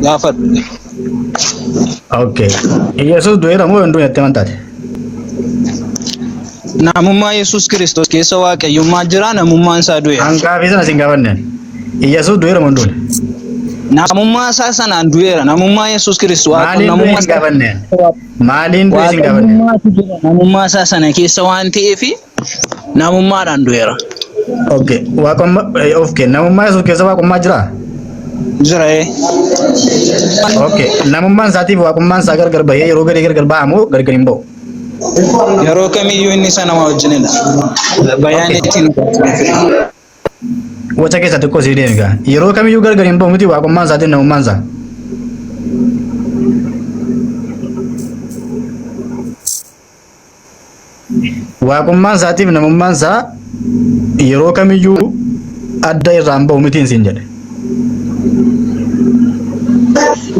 Gaafadhu. Okay. Yesus du'eera moo hin duune jettee amantaati? Namummaa Yesuus Kiristoos keessa waaqayyummaa jira, namummaan isaa du'eera. Hanqaafi sana isin gaafanneen. Yesus du'eera moo hin duune? Namummaa isaa sanaan du'eera. Namummaa Yesuus Kiristoos Maaliin du'e isin gaafanneen? Maaliin du'e isin gaafanneen? Namummaa isaa sana keessa waan ta'eef namummaadhaan du'eera. Okay. Namummaa Yesuus keessa waaqummaa jiraa? Jira. Okay. Namummaan isaatiif waaqummaan isaa gargar bahee yeroo gadee gargar ba'a moo gargar hin ba'u? Yeroo kamiyyuu inni isa nama wajjinidha. Bayaan ittiin waca keessa xiqqoo sii deemi gaa. Yeroo kamiyyuu gargar hin ba'u miti waaqummaan isaatiin namummaan isaa. Waaqummaan isaatiif namummaan isaa yeroo kamiyyuu adda irraa hin ba'u mitiin siin jedhe.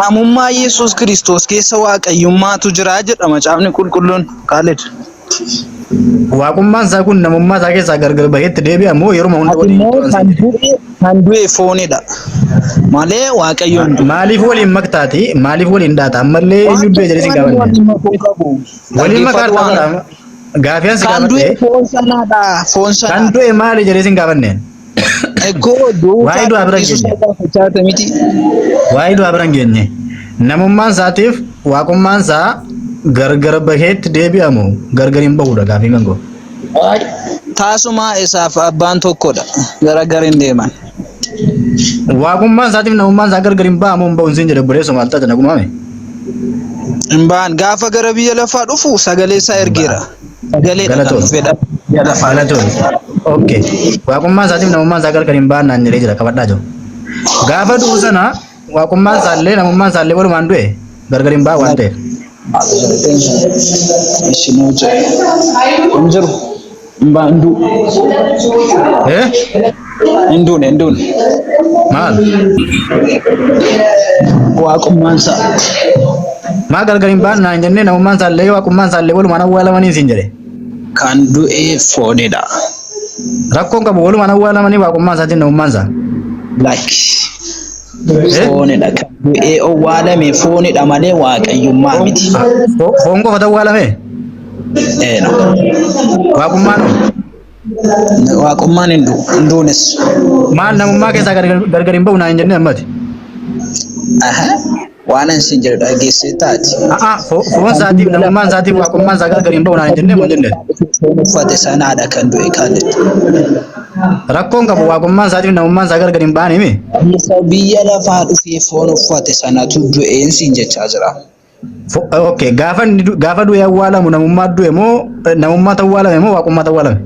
Namummaa Yesuus Kiristoos keessa waaqayyummaatu jira jedha macaafni qulqulluun. Kaalid. Waaqummaan isaa kun namummaa isaa keessaa gargar baheetti deebi'a moo yeroo hunda waliin kan du'e foonidha. Malee waaqayyoon maaliif waliin maktaati? Maaliif waliin dhaata? Ammallee eenyu du'e jedhee si gaafanne? Waliin makaadha. Gaafiyaan si gaafatte. Foon sanaadha. Foon sana. Kan du'e maali jedhee si gaafanne? Waa'ee du'a bira geenye. Waa'ee du'a bira geenye. Namummaan isaatiif waaqummaan isaa gargar baheetti deebi'amu gargar hin bahudha gaafii mangoo. Taasumaa isaaf abbaan tokkodha. Gargar hin deeman. Waaqummaan isaatiif namummaan isaa gargar hin bahamu hin bahuun siin jedhe buleessu maal taate nagumaame? Hin bahan gaafa gara biyya lafaa dhufu sagalee isaa ergeera. Sagaleedha kan fedha. Galatoon. Okay. Waaqummaan isaatiif namummaan isaa gargar hin bahan naan jedhee jira qabadhaa jiru. Gaafa du'u sana waaqummaan isaallee namummaan isaallee walumaan du'e gargar hin bahan waan ta'eef. Injiru. Mbandu. Indun. Maal? Waaqummaan isaa. Maa gargar hin bahan naan jennee namummaan isaallee waaqummaan isaallee walumaan awwaalamanii siin jedhe. Kan du'e foonidha. Rakkoon qabu walumaan awwaalamanii waaqummaan isaatiin namummaan isaa. Lakki. Foonidha kan du'e awwaalame foonidha malee waaqayyummaa miti. Foon qofatu awwaalame? Waaqummaan hin duunes. Maal namummaa keessaa gargar hin bahu naan jennee ammati? Waan ansin jedhu dhageessee taati. Foon isaatiif namummaan isaatiif waaqummaan isaa gargar hin bahu naan jennee moo jennee? Uffate sanaadha kan du'e kaalletti. Rakkoon qabu waaqummaan isaatiif namummaan isaa gargar hin bahan himi? Biyya lafaa dhufee foon uffate sanatu du'een siin jechaa jira. Okay, gaafa du'e awwaalamu namummaa du'e moo namummaa awwaalame moo waaqummaa awwaalame?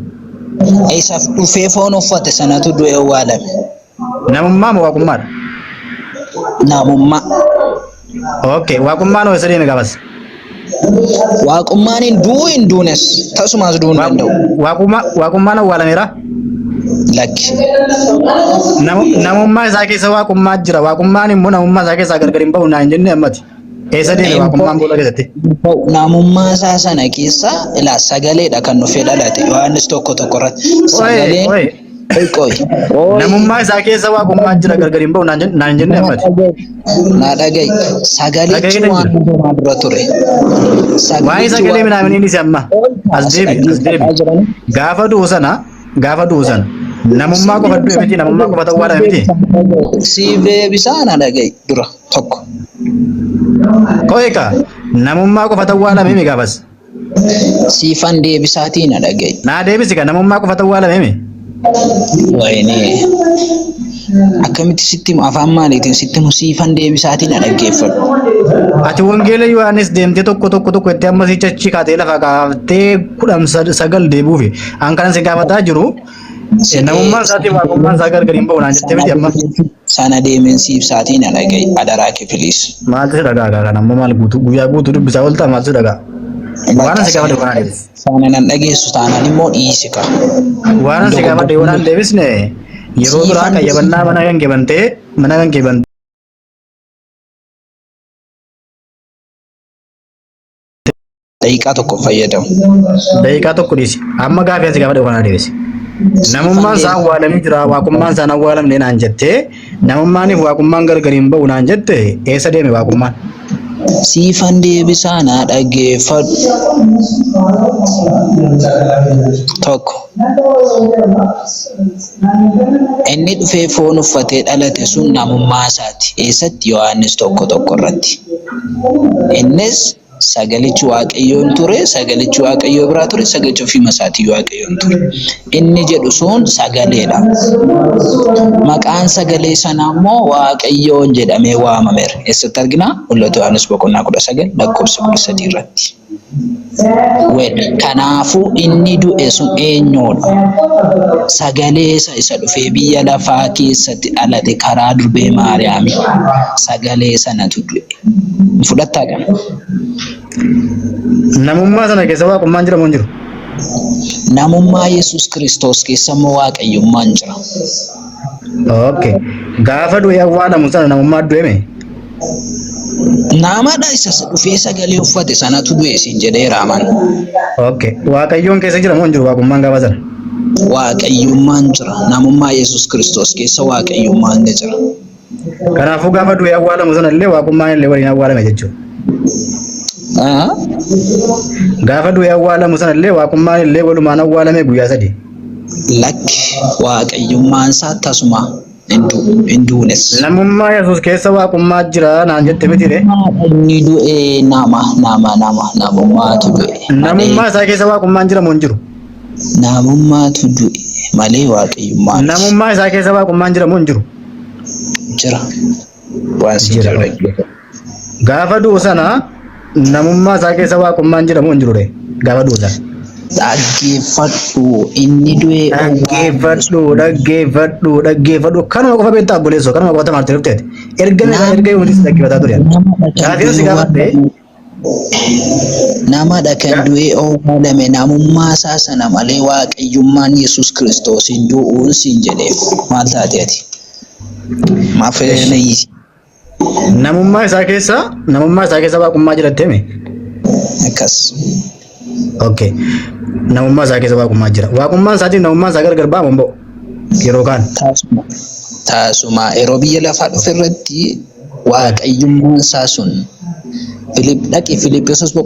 Isaaf dhufee foon uffate sanatu du'e awwaalame. Namummaa moo waaqummaadha? Namummaa. Okay, waaqummaan hoo isa deeme gaafas? Waaqummaan hin duunes tasumas duun danda'u. Waaqummaan awwaalameera? Lakki. Namummaa isaa keessa waaqummaa jira. Waaqummaan immoo namummaa isaa keessaa gargar hin bahu naan jennee ammati. Eessa deeme waaqummaan booda keessatti? Namummaa isaa sana keessa ilaa sagaleedha kan dhufee dhalate. Yohaannis tokko irratti. Sagalee. Namummaa isaa keessa waaqummaa jira gargar hin bahu naan jennee ammati. Na dhaga'i. Sagalee waan hundumaa dura ture. Waa'ee sagalee midhaan inni si amma as deebi. Gaafa du'u sana namummaa qofa du'e miti namummaa qofa awwaalame miti. Siif deebisaa na dhaga'i dura tokko. Qoeeka namummaa qofa awwaalame mi gaafas? Siifan deebisaatii na dhaga'i. Naa deebisi kan namummaa qofa awwaalame mi? Wayne akkamitti sitti afaan maaliitiin sitti siifan deebisaatii na dhaggeeffadhu. Ati wangeela Yohaannis deemtee tokko itti amma si chachi kaatee lafa kaaftee 19 deebuufi an kanan si gaafataa jiru namummaan isaatiif waaqummaan isaa gargar hin bahu naan jettee miti amma. Sana deemeen siibsaatii na dhaga'i adaraa kifiliis. Maaltu dhagaa kan amma maal guyyaa guutuu dubbisaa ooltaa maaltu dhagaa? Waan si gaafadhe waan deebis. Sana nan dhageessu taanaan immoo dhiisi ka. Waan si gaafadhe waan deebisne yeroo duraa qayyabannaa mana kan keebantee daqiiqaa tokko fayyadamu. Daqiiqaa tokko dhiisi. Amma gaafii si gaafadhe waan deebis. Namummaan isaa awwaalamee jira waaqummaan isaa awwaalamne naan jettee namummaaniif waaqummaan gargariin ba'u naan jette eessa deeme waaqummaan? Siifan deebisaa naa dhaggeeffadhu. Tokko. Inni dhufee foon uffatee dhalate sun namummaa isaati. Eessatti? Yohaannis 1:1 irratti. Innis sagalichi Waaqayyoon ture, sagalichi Waaqayyoo biraa ture, sagalichi ofiima isaatii Waaqayyoon ture. Inni jedhu sun sagaleedha. Maqaan sagalee sanaa immoo Waaqayyoon jedhamee waamameera. Eessatti argina? Mul'ata Yohaannis 19:13 irratti. Kanaafuu inni du'e sun eenyudha? Sagalee isa dhufee biyya lafaa keessatti dhalate karaa durbee Maariyaami. Sagalee sanatu du'e. Fudhattaa kana. Namummaa sana keessa waaqummaan jira moo hin jiru? Namummaa Yesuus Kiristoos keessa immoo waaqayyummaan jira. Okay. Gaafa du'e awwaalamu sana namummaa du'e? Namadha isa dhufee sagalee uffate sanatu du'e siin jedheera aman. Okay. Waaqayyoon keessa jira moo hin jiru waaqummaan gaafa sana? Waaqayyummaan jira. Namummaa Yesuus Kiristoos keessa waaqayyummaan ni jira. Kanaafuu gaafa du'e awwaalamu sana illee waaqummaan illee waliin awwaalame jechuudha. Gaafa du'e awwaalamu sana illee waaqummaan illee walumaan awwaalame guyyaa 3. Lakki waaqayyummaan isaa tasuma hinduunes. Namummaa Yesuus keessa waaqummaa jira naan jette mitire? Inni du'e namummaatu du'e. Namummaa isaa keessa waaqummaan jira moo hin jiru? Namummaatu du'e malee waaqayyummaa. Namummaa isaa keessa waaqummaan jira moo hin jiru? Jira. Waan si jira. Gaafa du'u sana namummaa isaa keessa waaqummaan jira moo hin jiru re? Gaafa du'u sana. Dhaggeeffadhu inni du'e. Dhaggeeffadhu kanuma qofa beektaa obboleessoo kanuma qofa tamaarte dhufteeti. Erga yuunis dhaggeeffataa ture. Kaatiin si gaafadhe. Namadha kan du'e awwaalame namummaa isaa sana malee waaqayyummaan Yesuus Kiristoos hin du'uun siin jedheef maal taate ati? Maaf fayyadayiisi. Namummaa isaa keessa waaqummaa jiraatteemi? Akkas. Okay. Namummaa isaa keessa waaqummaa jira. Waaqummaan isaatiin namummaan isaa gargar ba'a moo yeroo kaan? Taasuma yeroo biyya lafaa dhufe irratti waaqayyummaan isaa sun Filiphisius 2:7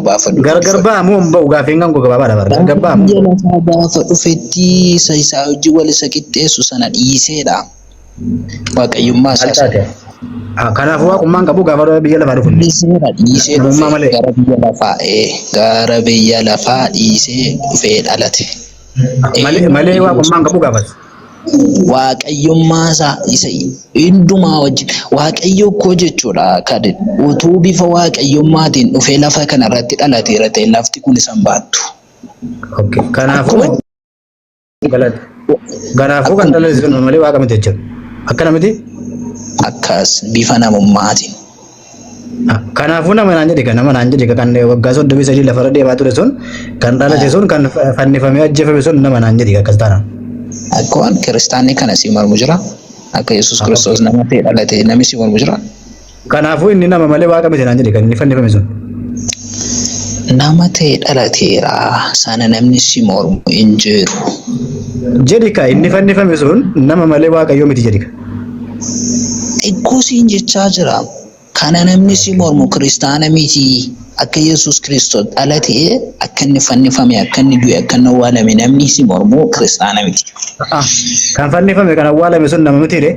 baafadhu. Gargar ba'a moo hin ba'u gaafiin kan gabaabaadha bara. Gargar ba'a moo? Biyya lafaa gaafa dhufetti isaa hojii wal isa qixxeessu sana dhiiseedha. Waaqayyummaa isaa. Kanaafuu waaqummaan qabu gaafa biyya lafaa dhufu. Dhiisee gara biyya lafaa dhiisee dhufee dhalate. Malee waaqummaan qabu gaafas. Waaqayyummaa isaa isa hundumaa wajjin waaqayyo koo jechuudha kan utuu bifa waaqayyummaatiin dhufee lafa kanarratti dhalateera ta'e lafti kun isan baattu. Okay. Kanaafuu kan dhalate sun malee waaqa miti jechuudha. Akkana miti? Akkas bifa namummaatiin. Kanaafuu nama naan jedhe kan waggaa 33 lafarra deemaa ture sun kan dhalate sun kan fannifamee ajjeefame sun nama naan jedhe akkas taana. Akkuma kiristaanni kana si mormu jira. Akka Yesuus Kiristoos nama ta'e dhalate namni si mormu jira. Kanaafuu inni nama malee waaqa miti naan jedhe kan inni fannifame sun. Nama ta'e dhalateera sana namni si mormu hin jiru. Jedhika inni fannifame sun nama malee waaqayyoo miti jedhika. Eeggoosiin jechaa jira. Kana namni si mormu kiristaana miti. Akka Yesuus Kiristoos dhalatee akka inni fannifame akka inni du'e akka inni awwaalame namni si mormu kiristaana miti. Kan fannifame kan awwaalame sun nama mitiire?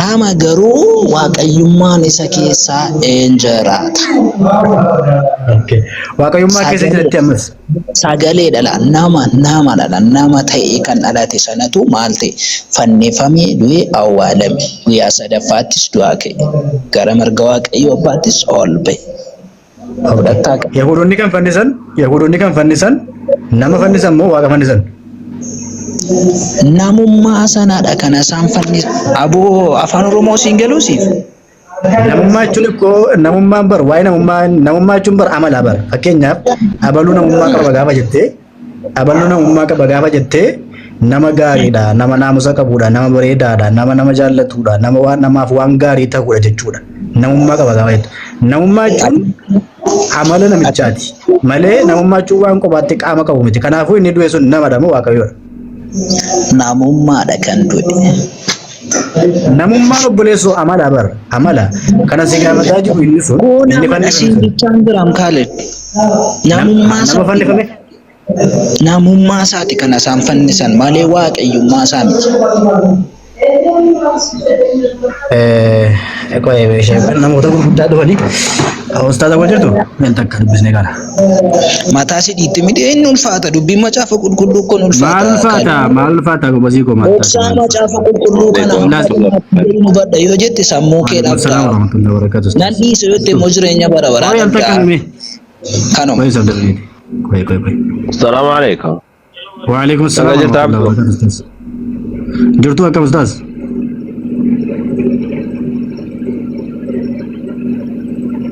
Nama garuu waaqayyummaan isa keessaa hin jiraata. Waaqayyummaa keessa jiraatti ammas. Sagalee dhala nama ta'e kan dhalate sanatu maal ta'e fannifamee du'e awwaalame guyyaa sadaffaattis du'aa ka'e gara marga waaqayyoo abbaattis ol ba'e. Yahudoonni kan fannisan nama fannisan moo waaqa fannisan? Namummaa sanadha kana isaan fannisan. Aboo afaan Oromoo siin galuusiif. Namummaa jechuun ikkoo namummaan bar waa'ee namummaa jechuun bar amala bar fakkeenyaaf abaluu namummaa qaba gaafa jettee nama gaariidha nama naamusa qabudha nama bareedaadha nama jaallatudha nama waan namaaf waan gaarii ta'udha jechuudha namummaa qaba gaafa jettu namummaa jechuun amala namichaati malee namummaa jechuun waan qobaatti qaama qabu miti kanaafuu inni du'e sun namadha moo waaqayyoodha? namummaadha kan du'e. Namummaan obboleessoo amala bar amala kana si gaafataa jiru inni sun inni Asiin bichaan biram kaalet namummaa nama fannifame namummaa isaati kan isaan fannisan malee waaqayyummaa isaa miti. Koye namoota gurguddaa dhufanii ustaaza wal jirtu meel takka dubbisnee kana. Mataa si dhiitti miti eenyu ulfaata dubbiin macaafa qulqulluu kun ulfaata. Maal ulfaata gobasii koo maal Dhoksaa macaafa qulqulluu kana nu badha yoo jette sammuu kee dhabdaa. Nan dhiise yoo jette immoo jireenya bara baraa dhabdaa. Kanuma. Assalamu alaikum. Wa alaikum assalam. Jirtu akkam ustaaz?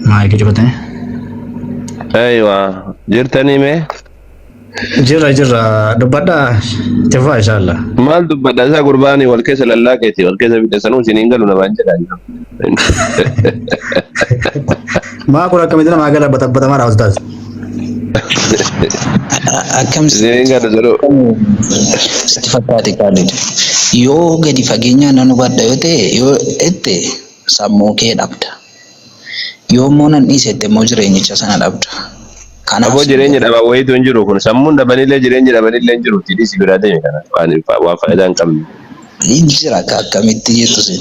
Maayik jibate. Aywa, jirtani me? Jirra dubbadha tifa inshallah. Maal dubbadha isa gurbani wal keessa lallaakeeti wal keessa bidasanu isiniin galu namaan jedhan. Maa kun akkamitti nama agala batamaa ustaaz? Akkam Isiniin galu jiru. sitti fakkaate Khalid. Yoo gadi fageenyaan nan hubadha yoo ta'e yoo itti sammuu kee dhabda. Yoo immoo nan dhiisette immoo jireenyicha sana dhabda. Aboo jireenya dhabaa wayiitu hin jiru kun sammuun dhabanillee jireenya dhabanillee hin jiru tidii si biraa deeme kana waan faayidaa hin qabne. Hin jira akkamitti jettu sin.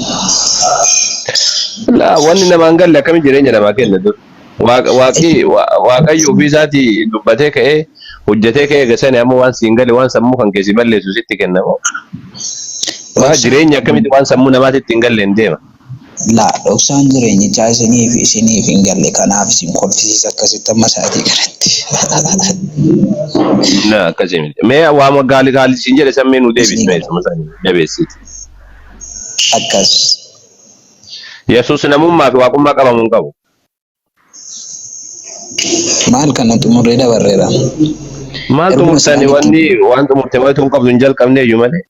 Wanni namaan galle akkami jireenya namaa kenna dur. Waaqayyo ofii isaatii dubbatee ka'ee hojjetee ka'ee gasanii amma waan siin gale waan sammuu kan keessi balleessu sitti kennamu. Jireenya akkamitti waan sammuu namaatitti hin galle hin deema. Dhoksaan jireenyichaa isiniif hin galle kanaaf isin kolfisiisa akkasitti amma sa'aatii kanatti. Akkasii miti. Mee waama gaalii siin jedhe sammee nu deebisme jabeessiti. Akkas. Yesuus namummaa fi waaqummaa qabamu hin qabu. Maal kana xumurree dabarreera. Maal xumurtanii waan xumurte malee hin qabdu hin jalqabne iyyuu malee.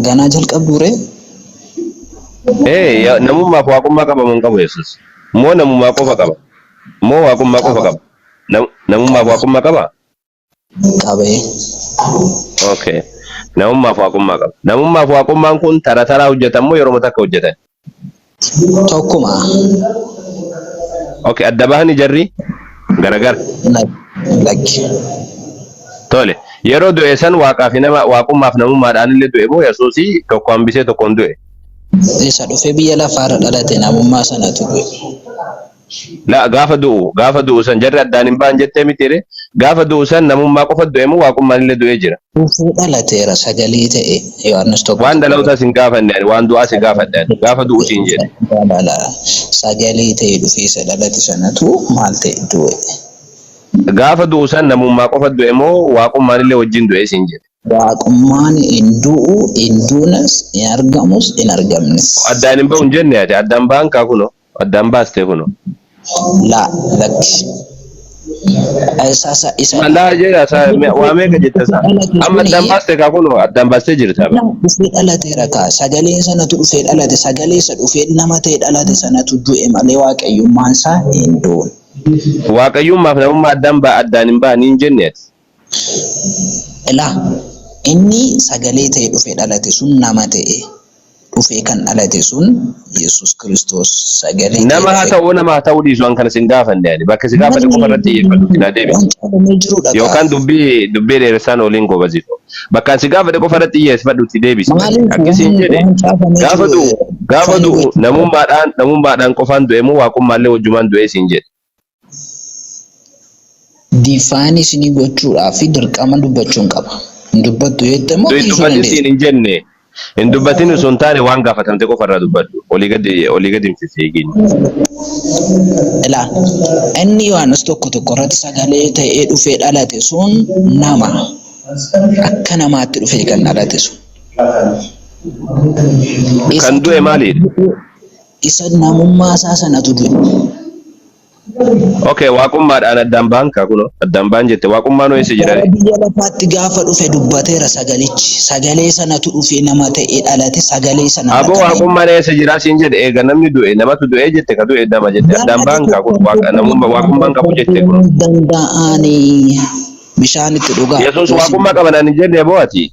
Ganaa jalqabduure. Namummaa fi waaqummaa qabamu hin qabu Yesuus. Moo namummaa qofa qaba? Moo waaqummaa qofa qaba? Namummaa fi waaqummaa qaba? Qabee. Okay. Namummaa fi waaqummaa qaba. Namummaa fi waaqummaan kun taraa hojjetamu yeroo takka hojjetan. Tokkuma. Okay, adda bahani jarri garagara. Lakki. Tole. Yeroo du'e san waaqaa fi waaqummaa fi namummaadhaan illee du'e moo Yesuusii tokko hambisee tokkoon du'e? Isa dhufee biyya lafaarra dhalate namummaa sanatu du'e. Gaafa du'u san jarri addaan hin ba'an jettee mitiire gaafa du'u san namummaa qofa du'e moo waaqummaan illee du'ee jira? Dhufee dhalateera sagalee ta'e Yohaannis tokko. Waan dhalootaa sin gaafanne waan du'aa si gaafadhe gaafa du'u siin jedhe. Sagalee ta'e dhufee isa dhalate sanatu maal ta'e du'e. Gaafa du'u san namummaa qofa du'e moo waaqummaan illee wajjin du'e siin jedhe. Waaqummaan hin du'u hin duunas hin argamus hin argamnes. Addaan hin ba'u hin jenne ati addaan ba'an kaa kuno addaan baastee kuno. Lakki. Laa jedha waa meeqa jetta isaa amma addaan baastee kaa kuno addaan baastee jirta. Dhufee dhalateera kaa sagalee sanatu dhufee dhalate sagalee isa dhufee nama ta'e dhalate sanatu du'e malee waaqayyummaan isaa hin du'u. Waaqayyummaaf namummaa addaan hin ba'an hin jenne ati. Inni sagalee ta'e dhufee dhalate sun nama ta'e dhufee kan dhalate sun Yesuus Kiristoos sagalee ta'e. Nama haa ta'uu dhiisu waan kana sin gaafanne ani bakka si gaafate qofa irratti xiyyeeffatu na deebisi. Yookaan dubbii dheeressaan oliin gobazitu. Bakka si gaafate qofa irratti xiyyeeffadhu itti deebisi. Akkasiin jedhe gaafa du'u namummaadhaan qofaan du'e moo waaqummaallee wajjumaan du'e siin jedhe. Difaan isinii gochuudhaaf dirqama dubbachuun qaba. Dubbattu jettee moo hin jenne hin dubbatin osoo hin taane waan gaafatamte qofa irraa dubbadhu olii gadi hin fiigiin. Inni Yohaannis tokko irratti sagalee ta'ee dhufee dhalate sun nama akka namaatti dhufee kan dhalate sun. Kan du'e maalidha? Isa namummaa isaa sanatu du'e. Okay, waaqummaadhaan addaan ba'an kaa kuno addaan ba'an jette waaqummaan ho'eessa jedhani. Biyya lafaatti gaafa dhufe dubbateera sagalichi sagalee sanatu dhufee nama ta'ee dhalate sagalee sana. Aboo waaqummaan eessa jira siin jedhe eega namni du'e namatu du'e jette ka du'e nama jette addaan ba'an kaa kuno waaqummaan qabu jette kuno. Danda'anii bishaan itti dhugaa. Yesuus waaqummaa qabanaan hin jenne bo'ati.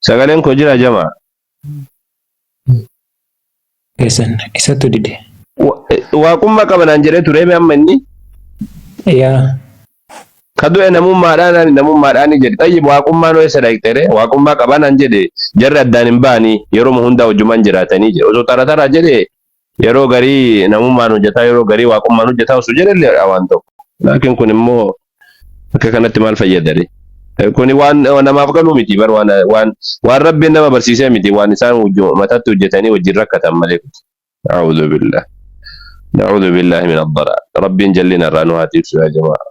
Sagaleen koo jira jamaa. Isatu dide. Waaqummaa qabanaan jedhee tureeme amma inni. Yaa. Kadu namummaadhaan jedhe tayyib waaqummaan oo isa dhaqxere waaqummaa qabanaan jedhe jarri addaan hin baanii yeroo hundaa wajjumaan jiraatanii jedhe osoo taratara jedhe yeroo garii namummaan hojjetaa yeroo garii waaqummaan hojjetaa osoo jedhe waan tokko. Laakiin kun immoo akka kanatti maal fayyadare? Kuni waan namaaf galu miti bar waan rabbiin nama barsiisee miti waan isaan matatti hojjetanii wajjin rakkatan malee. A'uudhu billah. Na'uudhu billahi min ad-dalal. Rabbiin jallina irraa nu haatiifsu yaa jamaa.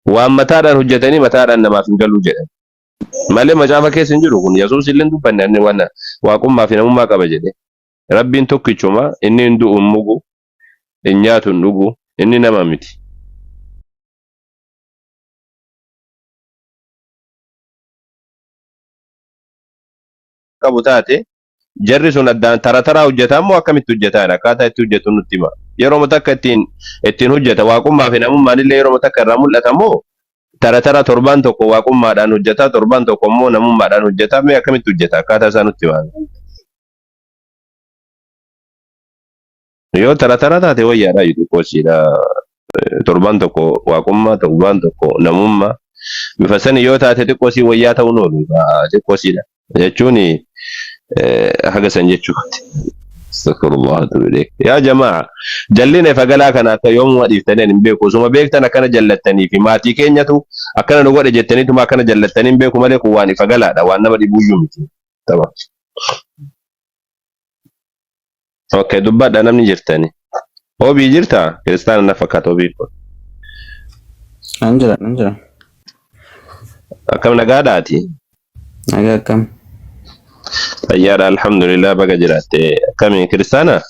Waan mataadhaan hojjetanii mataadhaan namaaf hin galu jedhan. Malee macaafa keessa hin jiru kun Yesuus illee dubbanne inni waan waaqummaa fi namummaa qaba jedhe. Rabbiin tokkichuma inni hin du'u hin mugu hin nyaatu hin dhugu inni nama miti. Qabu taate jarri sun addaan taratara hojjetaa moo akkamitti hojjetaadha akkaataa itti hojjetu nutti hima. Yeroo takka ittiin hojjeta waaqummaa fi namummaan illee yeroo takka irraa mul'ata moo taratara torban tokko waaqummaadhaan hojjeta torban tokko immoo namummaadhaan hojjeta mee akkamitti hojjeta akkaataa isaa nutti hima. Yoo taratara taate wayyaadha jedhu qoosiidha torban tokko waaqummaa torban tokko namummaa bifa sani yoo taate xiqqoosii wayyaa ta'uun oolu xiqqoosiidha jechuun haga san jechuuti. Astaghfirullah yaa jamaa jalline fagalaa kana akka yoomuma dhiiftanii hin beeku osuma beektan akkana jallattanii fi maatii keenyatu akkana nu godhe jettaniituma akkana jallattanii hin beeku malee kun waan fagalaadha waan nama dhibuuyyuu miti. Tamam. Okay dubbadha namni jirtani. Hobii jirta kiristaana na fakkaata hobii kun. Anjira. Akkam nagaadhaati. Nagaa akkam. Fayyaadha alhamdulillah baga jiraatte akkami kiristaana?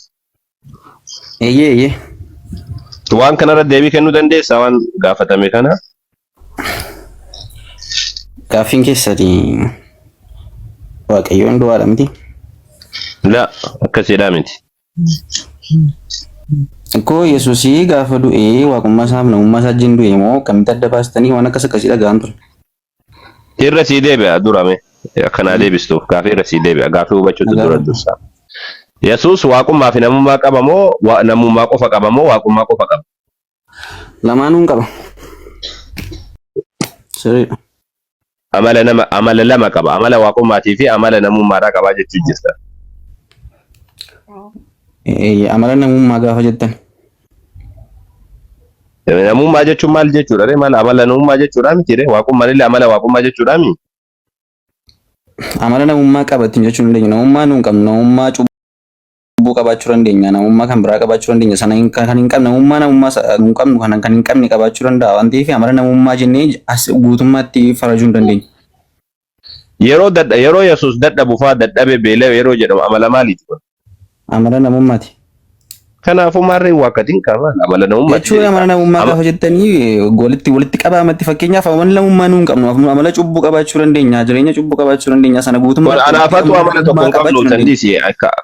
Eeyyee. Waan kanarra deebii kennuu dandeessaa waan gaafatame kana? Gaaffiin keessanii waaqayyoon du'aadha miti? La akkasiidha miti. Akkoo Yesuusii gaafa du'ee waaqummaa isaaf namummaa isaa wajjin du'e moo akkamitti adda baastanii waan akkasii dhaga'an ture? Irra sii deebi'a durame. Akkanaa deebistuuf gaafii irra sii deebi'a gaafii hubachuutu dura dursa. Yesuus waaqummaa fi namummaa qaba moo namummaa qofa qaba moo waaqummaa qofa qaba? Lamaanuu qaba. Sirriidha. Amala lama qaba. Amala waaqummaatii fi amala namummaadhaa qabaa jechuu jirta. Amala namummaa gaafa jettan. Namummaa jechuun maal jechuudha? Amala namummaa jechuudha miti waaqummaan illee amala waaqummaa jechuudha miti. Amala namummaa qabatin jechuun dandeenya. Namummaa nuun qabnu namummaa cubbuu qabaachuu dandeenya. Namummaa kan biraa qabaachuu dandeenya. Sana kan hin qabne namummaa nuun qabnu kan hin qabne qabaachuu danda'a. Waan ta'eef amala namummaa jennee as guutummaatti farajuu hin dandeenya. Yeroo Yesuus dadhabu fa'aa dadhabe beela'e yeroo jedhamu amala maaliiti kun? Amala namummaati. Kanaafuu maarreen waakkatiin qaba amala namummaati. Jechuun amala namummaa gaafa jettanii walitti qabaamatti fakkeenyaaf amala namummaa nuun qabnu amala cubbuu qabaachuu dandeenya jireenya cubbuu qabaachuu dandeenya sana guutummaatti. Anaafatu amala tokko hin qabnu sandiisi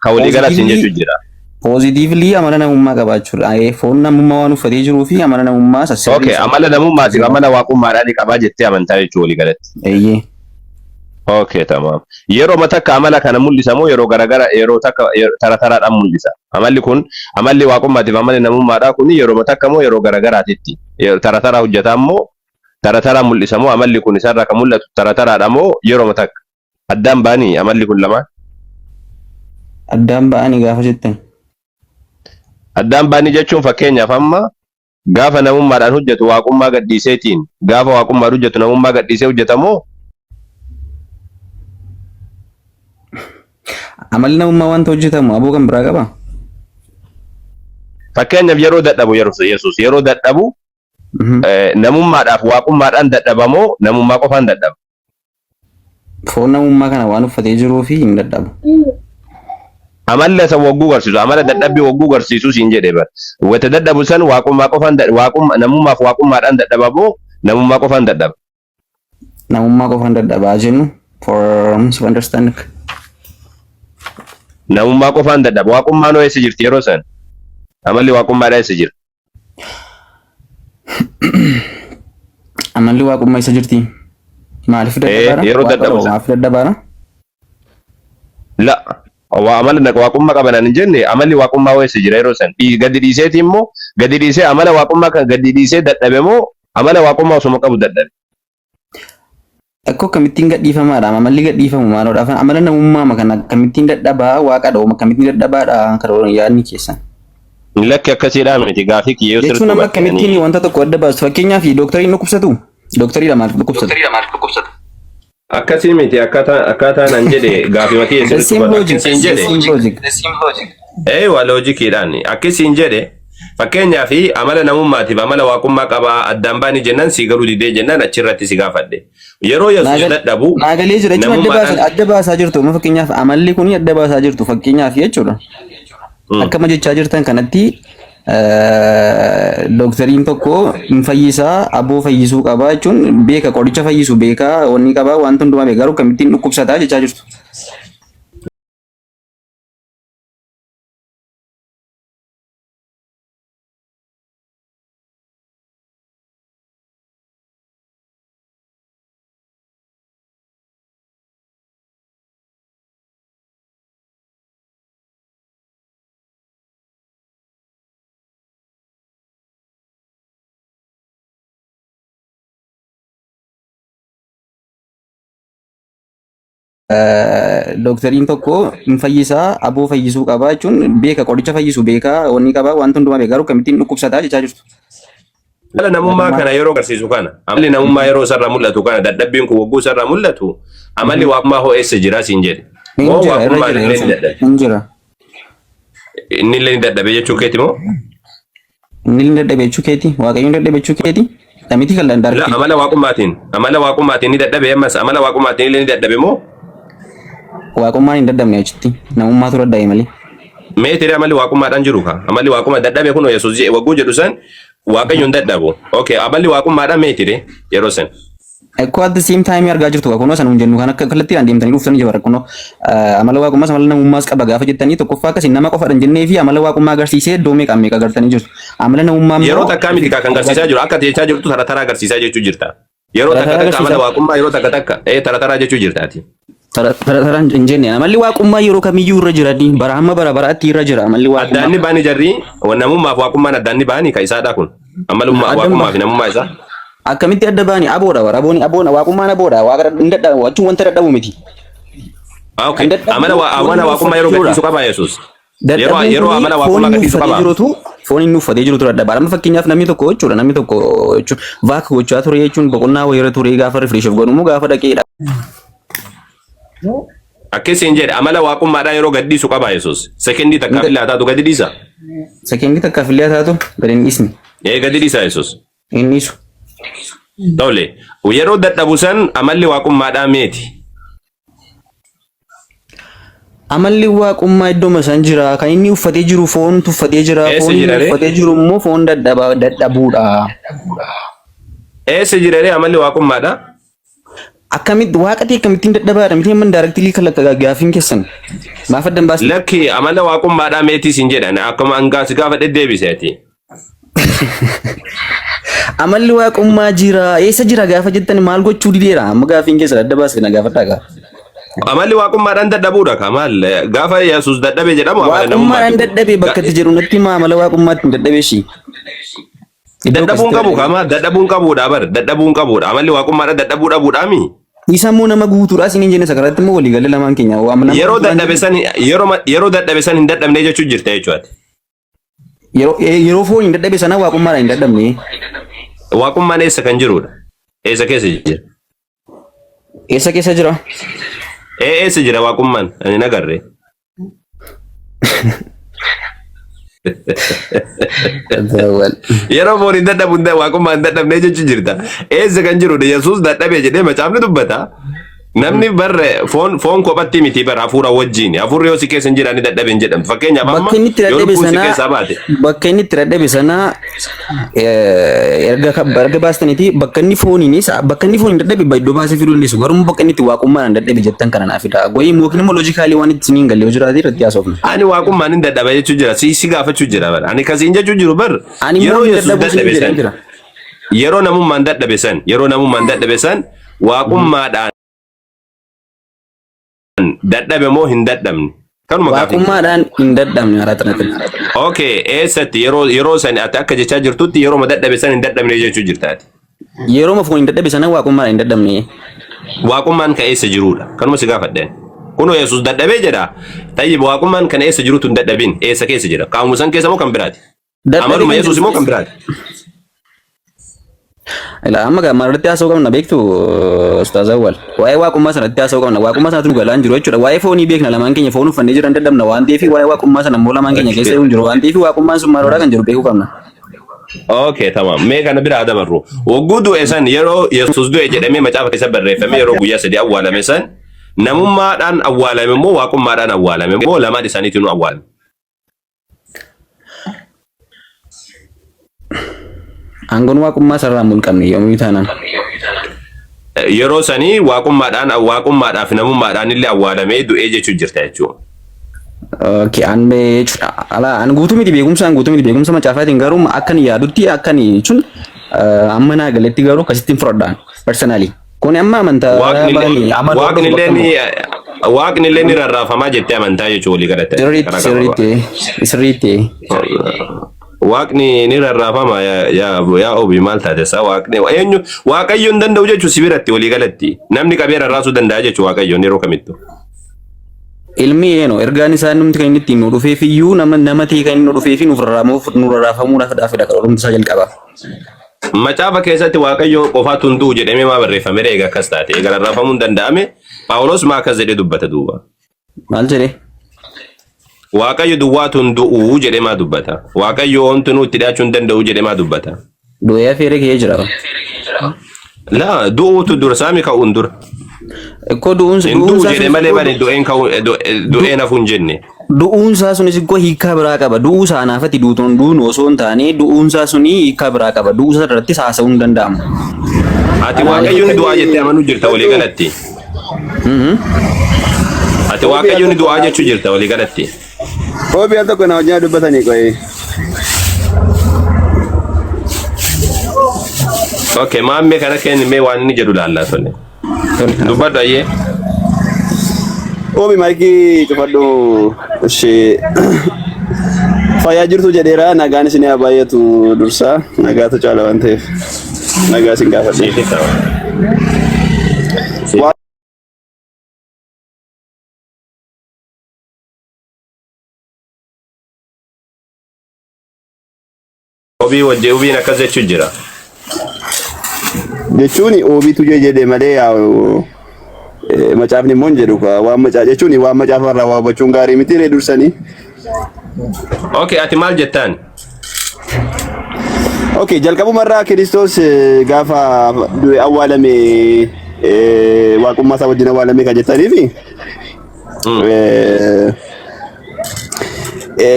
ka walii galaatiin jechuun jira. Positively amala namummaa qabaachuudha. Foon namummaa waan uffatee jiruu fi amala namummaa sassaabii. Okay amala namummaati amala waaqummaadhaan qabaa jettee amantaa jechuu walii galatti. Eeyyee. Okay tamam. Yeroo matakka amala kana mul'isamoo yeroo garagara yeroo takka tarataraadhaan mul'isa. Amalli kun amalli waaqummaatiif amalli namummaadhaa kun yeroo matakka moo yeroo garagaraatitti. Tarataraa hojjetaa moo tarataraa mul'isamoo amalli kun isarraa kan mul'atu tarataraadha moo yeroo matakka. Addaan ba'anii amalli kun lamaan. Addaan ba'anii gaafa jettan. Addaan ba'anii jechuun fakkeenyaaf amma gaafa namummaadhaan hojjetu waaqummaa gadhiiseetiin gaafa waaqummaa hojjetu namummaa gadhiisee hojjetamoo amalli namummaa wanta hojjetamu aboo kan biraa qaba. Fakkeenyaaf yeroo dadhabu Yesuus yeroo dadhabu namummaadhaaf waaqummaadhaan dadhabamoo namummaa qofaan dadhaba. Foon namummaa kana waan uffatee jiruu fi hin dadhabu. Amalla isa wagguu garsiisu amala dadhabbii wagguu garsiisu siin jedhee bar. Wata dadhabu san waaqummaa qofaan namummaaf waaqummaadhaan dadhabamoo namummaa qofaan dadhaba. Namummaa qofaan dadhabaa jennu for understanding. namummaa qofaan dadhaba waaqummaan hoo eessa jirti yeroo san amalli waaqummaadhaa eessa jira amalli waaqummaa eessa jirti maaliif dadhabaadha yeroo dadhabu maaliif dadhabaadha la amala waaqummaa qabanan hin jenne amalli waaqummaa hoo eessa jira yeroo san gadi dhiiseeti immoo gadi dhiisee amala waaqummaa kan gadi dhiisee dadhabe moo amala waaqummaa osuma qabu dadhabe Akkoo kamittiin gadhiifamaadha amalli gadhiifamu maaloodhaaf amala namummaa kana kamittiin dadhabaa waaqadha oo kamittiin dadhabaadha karoora yaadni keessan lakki akkasiidhaa miti gaafii kiyyoo sirriitti jechuun amma kamittiin wanta tokko adda baastu fakkeenyaaf dooktarii dhukkubsatu dooktarii lamaaf dhukkubsatu akkasii miti akkaataa nan jedhe gaafii matii sirriitti waa loojikiidhaan akkasiin jedhe fakkeenyaaf amala namummaatiif amala waaqummaa qabaa addaan baanii jennaan si galuu didee jennaan achirratti si gaafadhe yeroo yesuus dadhabu naagalee jira jechuun adda baasaa jirtu fakkeenyaaf amalli kun adda baasaa jirtu fakkeenyaaf jechuudha akkama jechaa jirtan kanatti doktariin tokko hin fayyisaa aboo fayyisuu qabaa jechuun beeka qoricha fayyisu beekaa wanni qabaa wanta hundumaa beekaa garuu kamittiin dhukkubsataa jechaa jirtu. Doktariin tokko hin fayyisaa aboo fayyisuu qabaa jechuun beeka qoricha fayyisu beekaa wanni qabaa wanta hundumaa beekaa garuu kamittiin dhukkubsataa jechaa jirtu. Amala namummaa kana yeroo agarsiisu kana amalli namummaa yeroo sarara mul'atu kana dadhabbiin kun wagguu sarara mul'atu amalli waaqummaa hoo eessa jira siin jedhe. Moo waaqummaa illee ni dadhabe. Hin jira. Inni illee ni dadhabe jechuu keeti moo? Inni illee ni dadhabe jechuu keeti waaqayyoon dadhabe jechuu keeti. Dhamiti kan dandaarti. Amala waaqummaatiin ni dadhabe ammas amala waaqummaatiin illee ni dadhabe moo? Waaqummaan hin dadhabne achitti namummaatu dadhabe malee. Meetiri amalli waaqummaadhaan jiru ka amalli waaqummaa dadhabe kun yesuus wagguu jedhu san waaqayyoon dadhabu. Okay amalli waaqummaadhaan meetiri yeroo san. Akkoo at the same time argaa jirtu kunoo san jennu kan akka kallattiin deemtanii dhuftanii jira kunoo amala waaqummaas amala namummaas qaba gaafa jettanii tokkoffaa akkasii nama qofaadhaan jennee fi amala waaqummaa agarsiisee iddoo meeqa meeqa agartanii jirtu. Amala namummaa yeroo takkaa miti kan agarsiisaa jiru akka jechaa jirtu tara tara agarsiisaa jechuu jirta. Yeroo takka amala waaqummaa yeroo takka tara tara jechuu jirtaati. Taraan hin jenne amalli waaqummaa yeroo kamiyyuu irra jira bara amma bara baraatti irra jira amalli waaqummaa. Addaanni baanii jarri namummaaf waaqummaan addaanni baanii ka isaadha kun amalummaa waaqummaa fi namummaa isaa. Akkamitti adda baanii aboodha bara aboona waaqummaan aboodha waaqa hin dadhabu achuun wanta dadhabu miti. Amala waaqummaa yeroo gadhiisu qaba yesuus. Yeroo amala waaqummaa gadhiisu qaba. Foon inni uffatee jirutu dadhaba. Amma fakkeenyaaf namni tokko jechuudha namni tokko jechuun vaaka gochaa ture jechuun boqonnaa wayirra ture gaafa rifreeshiif godhumu gaafa dhaqeedha. Akkasiin jedhe amala waaqummaadhaan yeroo gadhiisu qaba yesuus. Sekendii takkaaf illee haa taatu gadi dhiisa. Sekendii takkaaf illee haa taatu gadi hin dhiisne. Gadi dhiisa yesuus. Hin dhiisu. Tole yeroo dadhabu san amalli waaqummaadhaan meeti. Amalli waaqummaa iddoo masaan jira kan inni uffatee jiru foon uffatee jira foon inni uffatee jiru immoo foon dadhabuudha. Eessa jirare amalli waaqummaadha? Akkamitti waaqati akkamittiin dadhabaadha miti amma daaraktilii kalaqqa gaafiin keessan maaf addan baasti. Lakki amala waaqummaadhaa meetii siin jedhan akkuma angaasi gaafa deddeebiseeti. Amalli waaqummaa jira eessa jira gaafa jettan maal gochuu dideera amma gaafiin keessan adda baasti na gaafadhaa gaa. Amalli waaqummaadhaan dadhabuudha kamaal gaafa yesuus dadhabe jedhamu amala waaqummaadhaan dadhabe bakka itti jedhu natti amala waaqummaatti dadhabe shi. Dadhabuun qabu kama dadhabuun qabuudha bar dadhabuun qabuudha amalli waaqummaadhaan dadhabuu dhabuudhaami. Isa immoo nama guutuudha isin jenne sakarratti immoo walii galee lamaan keenya yeroo dadhabe san hin dadhabne jechuu jirta jechuudha. Yeroo foon hin dadhabe sana waaqummaadhaan hin dadhabne. Waaqummaan eessa kan jirudha? Eessa keessa jira? Eessa keessa jira? Eessa jira waaqummaan? Ani nagarre. Yeroo foon hin dadhabu waaqummaan hin dadhabne jechuu jirta. Eessa kan jirudha? Yesuus dadhabe jedhee macaafni dubbata. Namni barre foon kophatti miti bara hafuura wajjin. Hafuurri yoo si keessa hin jirani dadhabe hin jedhamtu. Fakkeenyaaf amma yoo lubbuun si keessaa baate. Bakka inni itti dadhabe sana erga baastaniiti bakka inni fooniinis bakka inni fooniin dadhabe iddoo baasee fiduu dandeessu. Garuu bakka inni itti waaqummaan dadhabe jettan kana naafidha. Goyii mookin immoo loojikaalii waan itti siniin galee jiraate irratti haasofna. Ani waaqummaan hin dadhaba jechuu jira. Si gaafachuu jira bara. Ani kasiin jechuu jiru bar. Yeroo Yesuus dadhabe san. Yeroo namummaan dadhabe san waaqummaadhaan dadhabe moo hin dadhabne? Kanuma gaafii. Waaqummaadhaan hin dadhabne haratanatti. Okay, eessatti yeroo san ati akka jechaa jirtutti yeroo dadhabe san hin dadhabne jechuu jirtaati. Yeroo foon hin dadhabe sana waaqummaadhaan hin dadhabne. Waaqummaan ka eessa jirudha? Kanuma si gaafadheen. Kunoo Yesuus dadhabee jedha. Tayyib waaqummaan kana eessa jirutu hin dadhabin? Eessa keessa jira? Qaamu san keessa moo kan biraati? Amaluma Yesuus moo kan biraati? Ila amma ga marratti haasoo qabna beektu Ustaaz Awwal. Waa'ee waaqummaa sanatti haasoo qabna. Waaqummaa sanatu galaan jiru jechuudha. Waa'ee foonii beekna lamaan keenya foon uffannee jiran dadhabna waan ta'eef waa'ee waaqummaa sana immoo lamaan keenya keessa hin jiru waan ta'eef waaqummaan sun maalodha kan jiru beekuu qabna. Okay, tamam. Mee kana bira dabarru. Wagguu du'e san yeroo Yesuus du'e jedhamee macaafa keessa barreeffame yeroo guyyaa sadii awwaalame san namummaadhaan awwaalame moo waaqummaadhaan awwaalame moo lamaan isaaniitiin awwaalame? Aangoon waaqummaa sarara mul'amne yommuu taanaan. Yeroo sanii waaqummaadhaaf namummaadhaan illee awwaalamee du'ee jechuu jirta jechuudha. Okay, an guutuu miti beekumsa macaafaatiin garuu akkan yaadutti akkan jechuun amma naa galetti garuu akkasittiin fudhadhaan personally. Kun amma amantaa waaqni illee ni rarraafamaa jettee amantaa jechuudha walii galatti. Sirriitti. Waaqni ni rarraafama yaa obi maal taatessa waaqni eenyu waaqayyoon danda'u jechuun si biratti walii galatti namni qabee rarraasuu danda'a jechuun waaqayyoon yeroo kamittu. Ilmi eno ergaan isaa namni kan inni ittiin nu dhufeef iyyuu nama ta'e kan inni nu dhufeef nu rarraafamuudhaaf dhaafedha kan oromsaa jalqaba. Macaafa keessatti waaqayyo qofaatu hin du'u jedhamee maa barreeffame eega akkas taate eega rarraafamuun danda'ame Phaawulos maa akkas jedhee dubbata duuba. Maal jedhee? Waaqayyo duwwaatu hin du'u jedhee maa dubbata. Waaqayyo wanti nuti dhiyaachuu hin danda'u jedhee maa dubbata. Du'ee feeree kee jira. Laa du'uutu dura saami ka'uun dura. Ko du'uun jedhee malee bani du'een hafuun jenne. Du'uun isaa sunis ko hiikaa biraa qaba. Du'uu isaa anaafatti duutoon duun osoo hin taane du'uun isaa suni hiikaa biraa qaba. Du'uu isaa irratti haasa'uu hin danda'amu. Ati waaqayyoon du'aa jettee amanuu jirta walii galatti. Ati waaqayyoon du'aa jechuu jirta walii galatti. Obi al tokko na wajjin dubbatanii qoye. Okay, maammee kana kenni mee waan inni jedhu laallaa tole. Dubbadhu ayyee. Obi maayikii cufadhu ishee fayyaa jirtu jedheera nagaan isin haa baay'atu dursaa nagaatu caala waan ta'eef nagaa isin gaafadhe. Obiin akkas jechuun jira. Jechuun obiitu jedhe malee macaafni immoo hin jedhu waan macaa jechuun waan macaafa irraa waa hubachuun gaarii miti ree dursanii. Okay, ati maal jettaan? Okay, jalqabumarraa Kiristoos gaafa du'e awwaalame waaqummaa isaa wajjin awwaalame kan jettaniifi.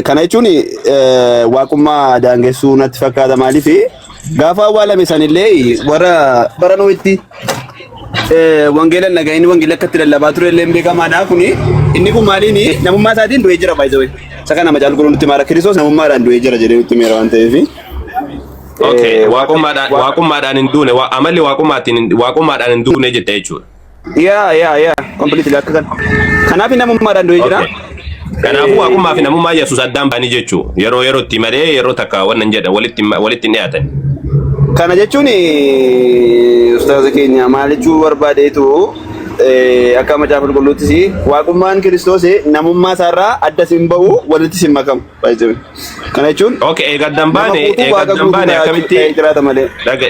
Kana jechuun waaqummaa daangessuu natti fakkaata maaliif gaafa awwaalame sanillee warra bara Nohitti wangeela nagayini wangeela akkatti lallabaa ture illee beekamaadha kuni inni kun maaliin namummaa isaatiin du'ee jira baay'ee isa kana macaal guruu nutti maara Kiristoos namummaadhaan du'ee jira jedhee nutti meera waan ta'eef. Okay, waaqummaadhaan hin duune amalli waaqummaadhaan hin duune jette jechuudha. Yaa completely akka kana. Kanaaf namummaadhaan du'ee jira. Kanaafuu waaqummaa fi namummaa Yesuus addaan baanii jechuudha. Yerootti malee yeroo takka wannan jedha walitti dhiyaatan. Kana jechuun ustaaza keenya maal jechuu barbaadeetu akka macaafa qulqulluuttis waaqummaan Kiristoos namummaa isaarraa adda sin ba'u walitti sin makamu. Kana jechuun okay, erga addaan baane akkamitti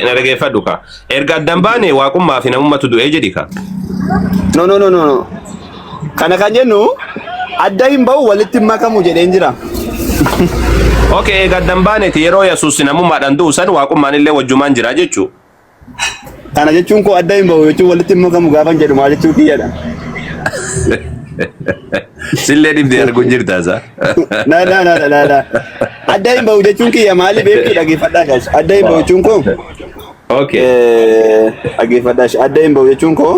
na dhageeffadhu ka. Erga addaan baane waaqummaa fi namummatu du'ee jedhi ka. No. Kana kan jennu adda hin ba'u walitti makamu jedheen jira. Okay, eega addaan baaneeti yeroo Yesuus namummaadhaan du'u san waaqummaan illee wajjumaan jira jechuu. Kana jechuun koo adda hin bahu jechuun walitti immoo kamu gaafan jedhu maal jechuu kiyyadha. Sillee dhibdee arguu jirta isaa. Na. Adda hin bahu jechuun kiyya maali beektu dhaggeeffadhaa. Adda hin bahu jechuun koo. Okay. Dhaggeeffadhaa. Adda hin bahu jechuun koo.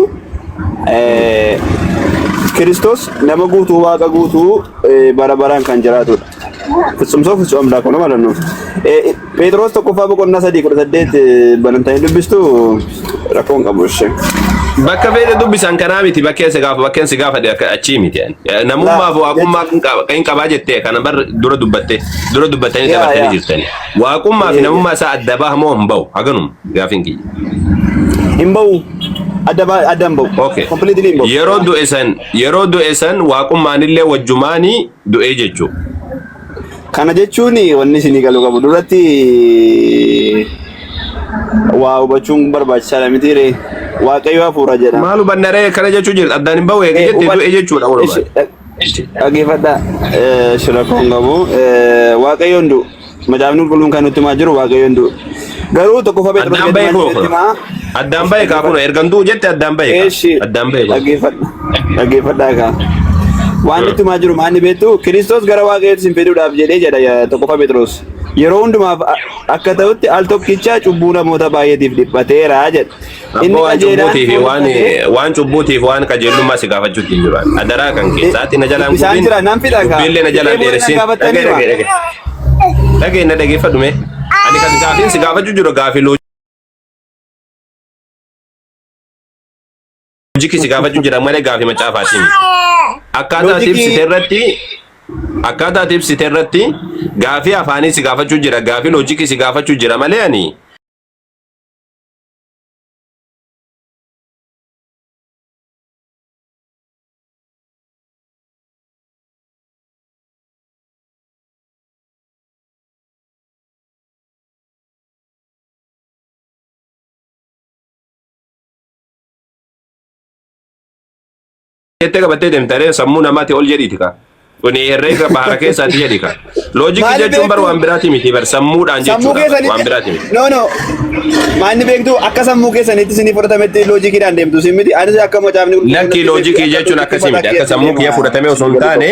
Kiristoos nama guutuu waaqa guutuu bara baraan kan jiraatudha. Fitsumsoo fitsuu amdaa kono malannu. Pheexroos tokkoffaa boqonnaa 3:18 banantanii dubbistu rakkoon qabu ishee. Bakka fedhe dubbisan kanaa miti bakkeen si gaafa achii miti. Namummaaf waaqummaa kan qabaa jettee kana bar dura dubbattanii dabartanii jirtani. Waaqummaa fi namummaa isaa adda bahamoo hin bahu haganum gaafin kiyya. Hin bahu. Adda hin bahu. Okay. Completely hin bahu. Yeroo du'e san waaqummaanillee wajjumaanii du'ee jechuudha. Kana jechuun wanni isinii galu qabu duratti waa hubachuun barbaachisaadha miti ree. Waaqayyo hafuura jedha. Maal hubanna ree kana jechuun jirta addaan hin bahu eegee jettee du'e jechuudha walumaa. Dhaggeeffadhaa shirakoon qabu waaqayyoon du'u macaafni qulqulluun kan nutti himaa jiru waaqayyoon du'u. Garuu tokkoffaa Pheexroos addaan bahe kaa kun ergamtuu jette addaan bahe kaa. Addaan bahe. Dhaggeeffadhaa kaa. Waan nutti himaa jiru maanni beektu Kiristoos gara waaqayyootti sin fiduudhaaf jedhee jedha tokkoffaa Pheexroos. Yeroo hundumaaf akka ta'utti al tokkicha cubbuu namoota baay'eetiif dhiphateera jedha. Inni qajeelaan waan cubbuutiif waan qajeelummaa si gaafachuutti hin jiru. Adaraa kan keessaatti na jalaan isaan jira nan fida kaa. Dubbiillee na jalaan dheeressin. Dhagee na dhageeffadhu mee. Ani kan gaafiin si gaafachuu jiru gaafii loojikii si gaafachuu jira malee gaafii macaafaatiin. Akkaataa ibsite irratti gaafii afaanii si gaafachuu jira gaafii loojikii si gaafachuu jira malee ani. Jettee qabattee deemtaree sammuu namaatti ol jedhiiti ka. Kuni herreega bahara keessaati jedhi ka. Loojikii jechuun bar waan biraati miti bar sammuudhaan jechuudha waan biraati miti. No. Maanni beektu akka sammuu keessanitti isinii fudhatametti loojikiidhaan deemtu sin miti. Anis akka macaafni lakki loojikii jechuun akkasii miti akka sammuu kiyya fudhatamee osoo hin taane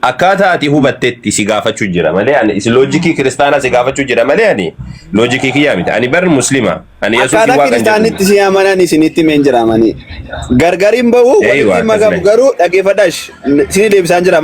akkaataa ati hubattetti si gaafachuu jira malee ani si loojikii kiristaanaa si gaafachuu jira malee ani loojikii kiyya miti ani bar muslima ani yesuusi waaqan jedhu. Akkaataa kiristaanitti si amanan isinitti meen jiraamanii gargariin bahu walitti magabu garuu dhaggeeffadhaash si deebisaan jira.